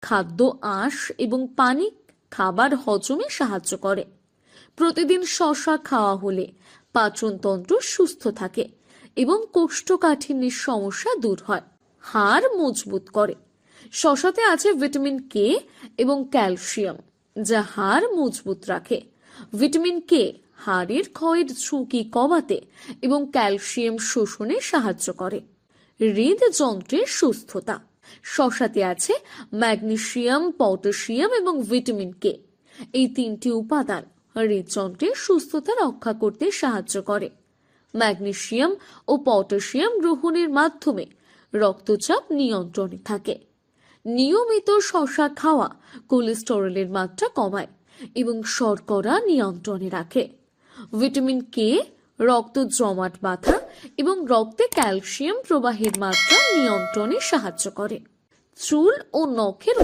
খাদ্য আঁশ এবং পানি খাবার হজমে সাহায্য করে। প্রতিদিন শসা খাওয়া হলে পাচনতন্ত্র সুস্থ থাকে এবং কোষ্ঠকাঠিন্যের সমস্যা দূর হয়। হাড় মজবুত করে। শসাতে আছে ভিটামিন কে এবং ক্যালসিয়াম, যা হাড় মজবুত রাখে। ভিটামিন কে হাড়ের ক্ষয়ের ঝুঁকি কমাতে এবং ক্যালসিয়াম শোষণে সাহায্য করে। হৃদযন্ত্রের সুস্থতা। শসাতে আছে ম্যাগনেসিয়াম, পটাশিয়াম এবং ভিটামিন কে। এই তিনটি উপাদান হৃদযন্ত্রের সুস্থতা রক্ষা করতে সাহায্য করে। ম্যাগনেসিয়াম ও পটাশিয়াম গ্রহণের মাধ্যমে রক্তচাপ নিয়ন্ত্রণে থাকে। নিয়মিত শসা খাওয়া কোলেস্টেরলের মাত্রা কমায় এবং শর্করা নিয়ন্ত্রণে রাখে। ভিটামিন কে রক্ত জমাট বাঁধা এবং রক্তে ক্যালসিয়াম প্রবাহের মাত্রা নিয়ন্ত্রণে সাহায্য করে। চুল ও নখের